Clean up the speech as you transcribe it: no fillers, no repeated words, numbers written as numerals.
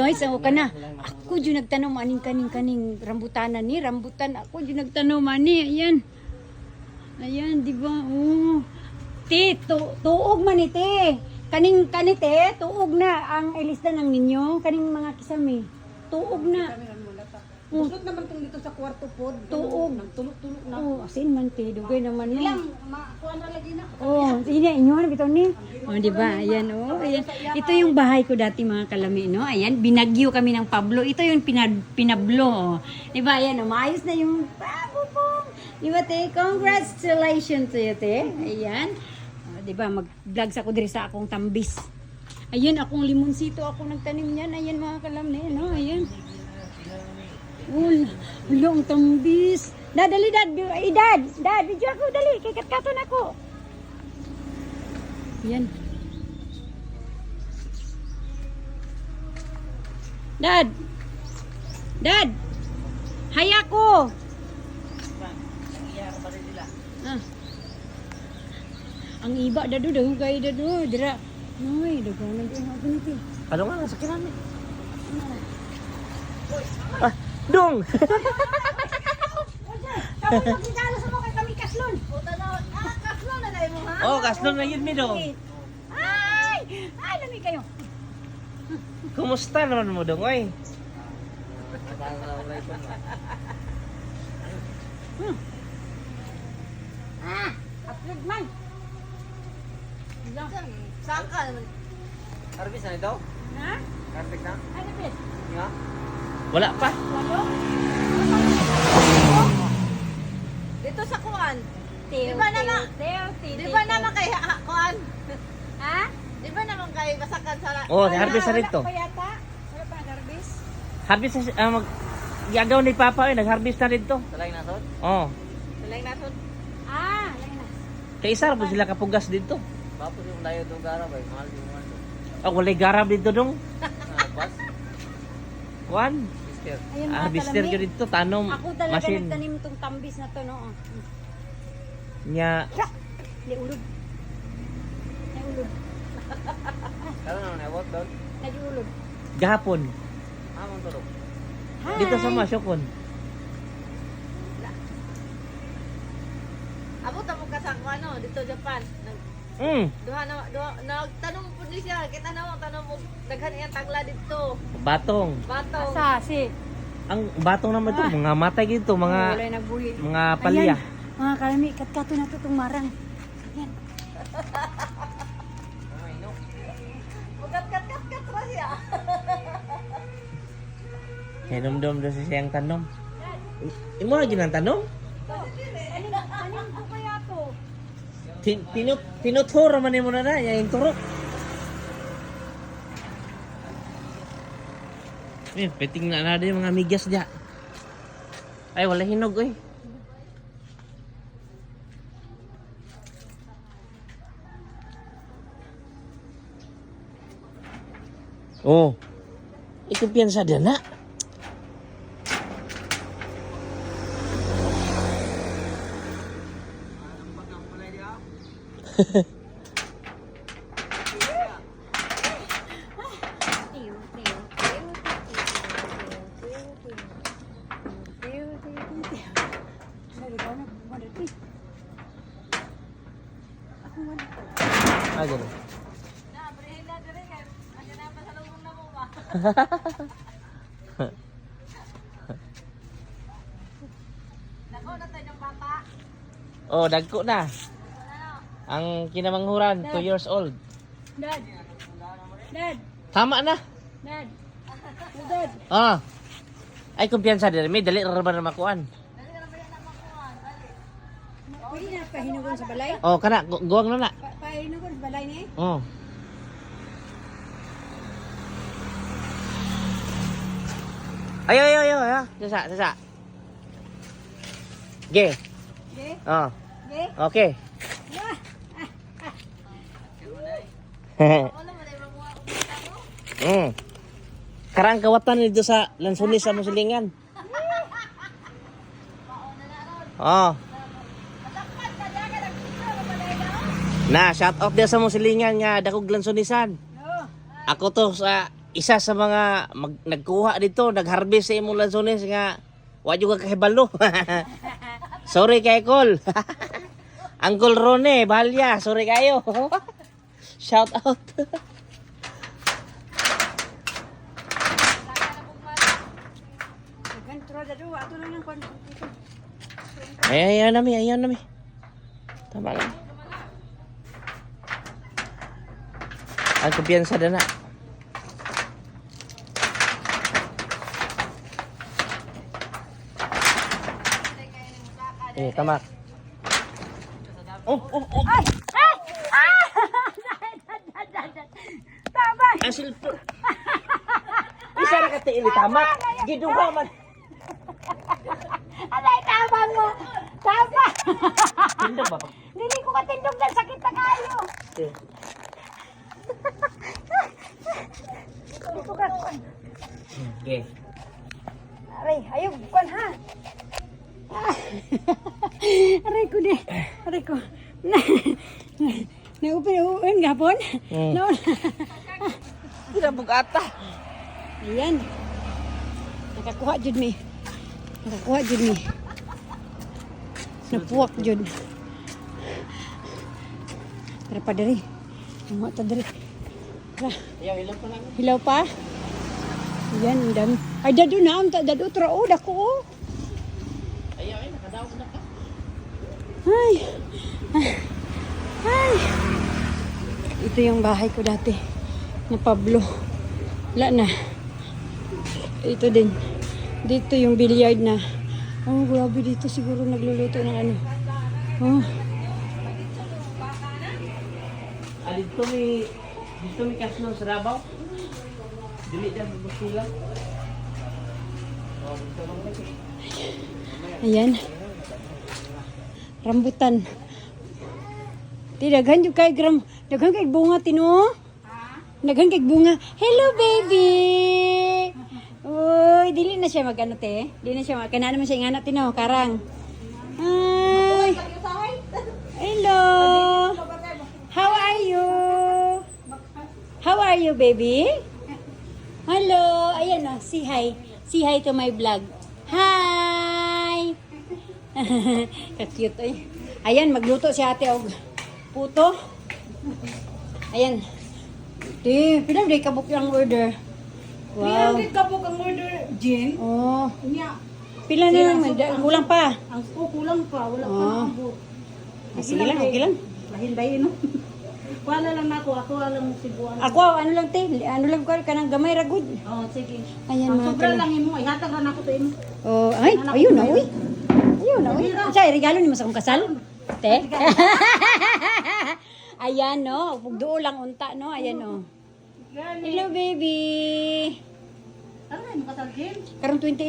Ay, sao ka na? Ako dyan nagtanom aning kaning rambutanan ni. Rambutan ako dyan nagtanom ani. Ayan. Ayan, di ba? Oh. Te, tuog man ni te. Kaning kanite, tuog na ang ilista ng ninyo. Kaning mga kisame. Tuog na. Busot naman tong dito sa kwarto pod. Tuog. Tulog-tulog na. Oh, asin man te. Dugay naman no. Ilang, makuha na lagi na. Oh, ini inyo na bitaw ni. Oh, di ba? Ayan oh. Ayan. Ito yung bahay ko dati mga kalami, no? Ayan, binagyo kami ng Pablo. Ito yung pinablo. Oh. Di ba? Ayan, oh, maayos na yung babubong. Di ba, te? Congratulations to you, te. Ayan. Oh, di ba? Mag-vlogs ako diri sa akong tambis. Ayan, akong limonsito ako nagtanim niyan. Ayan mga kalami, no? Ayan. Wala ang tambis. Dad, dali, dad. Ay, dad. Dad, video ako, dali. Kay katkaton ako. Yan. Dad. Dad. Haya ko. Ah. Ang iba dadu daw kay dadu dira. Noy, daghan ang ako nito. Ano nga sa kinami? Ah, dong. Tapos magigalo sa mo kay kami kaslon. Kaslon na dahil mo ha? Oh, kaslon na yun mi dong. Ay, ay lami kayo. Kumusta naman mo dong oy? Upload man. Saan ka naman? Harvest na ito? Ha? Harvest na? Ano bis? Nga? Wala pa. Lalo? Dito sa kuan. Teo, Di ba naman? Teo, Di ba naman kay kuan? Ha? Di ba naman kay basakan sa Oh, harvest na rito. Wala pa yata? Wala pa nag-harvest? Harvest na gagaw ni Papa nag-harvest na rito. Talay na sod? Oh. Talay na sod? Ah, lagi na. Kay isa po sila kapugas dito. Bapo yung layo do garab ay mahal yung ano. Oh, walay garab dito dong. Bas? One. Mister. Ayun mga Harvester kalami. ko dito tanom. Ako talaga Machine. nagtanim tong tambis na to, no? Nya Di ulod. Ay ulod. Kano naman abot doon? Nag-ulod. gahapon Amon tulog. Hi. dito sa Masyokon. Abot mo ka sa ano dito Japan. Duha nagtanong po ni siya, kita na mo tanong mo daghan iyang tagla dito. Batong. Batong. Asa si? Ang batong naman to, mga matay gito, Wala mga nagbuhi. mga palya. Ayan, mga kalami, katkato na to itong marang. Ayan. Kat ra siya. Hinom-dom do sa siyang tanom. Imo lagi nang tanom? Anong ko kaya to? Tinuturo man mo na na, yung turok. Peting na na yung mga migas dya. Ay, wala hinog eh. Oh. Ikumpiyansa din na. Ah, ganun. Na, brehin na dire kay ano na pa sa lubong na mo ba? Nako na tayo ng bata. Oh, dagko na. Ang kinamanghuran, 2 years old. Dad. Dad. Tama na. Dad. Dad. Ah. Ay, kumpiyansa din. May dali ra ba na makuan? Pwede na pahinugon sa balay? Oh, kana guwang na na. Pahinugon sa balay ni? Oh. Ayo. Sasa. Ge. Okay? Oh. Okay? Okay. Yeah. Wala man ay mamuha ko kita mo. Karang kawatan dito sa Lansunis sa Musilingan. Oh. Dapat ka daga nagpicture ka balay na. Na, shout out dia sa Musilingan nga dakog Lansunisan. Oh. Ako to sa isa sa mga nagkuha dito, nagharvest sa imong lansones nga wa jud ka kahibalo. Sorry kay Col. Uncle Rone, Balya, sorry kayo. Shout out. Nagantro dado, ato lang ng kon. Ayan nami. Tama lang. Ang kumpiyansa na. Tama. Oh. Ay! Ay! Ah! Tama! Asil po. Isa na ka tiili tama. Giduwa man. Alay, tama mo! Tama! Tindog ba? Dili ko katindog na sakit na kayo. Dili ko katindog. Okay. Aray, ayog, kon ha. Ah. Aray ko di. Aray ko. Naupan gapon. No. Tidak bugata. Ayan. Nakakuha jud mi. Napuwak jud. Tara pa diri. Mo ta diri. Tara. Hilaw pa. Ayan, ang dami. Ay, dado na. Dado, traod ako. Oh. Nakadaog na ka. Ay. Ay. Ito yung bahay ko dati. Na Pablo. Wala na. Ito din. Dito yung billiard na. Oh, grabe dito siguro nagluluto ng ano. Oh. Dito mi kasno sa Rabaw. Dili dyan bukila. Oh, dito lang lagi. Ayan. Rambutan. Daghan yung kay gram. Daghan kay bunga tino. Daghan kay bunga. Hello baby. Uy, dili na siya magano te. Dili na siya kana naman siya ingana tino, karang. Hi. Hello. How are you? How are you, baby? Hello. Ayan oh, say hi. Say hi to my vlog. Hi. Ka-cute eh. Ayan, magluto si ate og puto. Ayan. Di, pinagday kabuk yung order. Wow. Pinagit ka po kang order, Jen. Oh. Niya, Pila na lang, kulang pa. ang kulang pa, wala pa Oh. nabot. Sige lang, okay lang. Lahin-lahin, no? Wala lang ako lang sibuan. Ako, ano lang te, ano lang ko, kanang gamay ragod. Oh, sige. Ayan Ang mga sobra kalam. lang imo, ihatag na ako to imo. Oh, ay, ayun na, uy. Ayun na, uy. Say, regalo ni mo sa akong kasal? Te? Ayan, no. Pugduo lang unta, no. Ayan, no. Hello, baby. Ano na, mo kasal, Jen? Karong 28.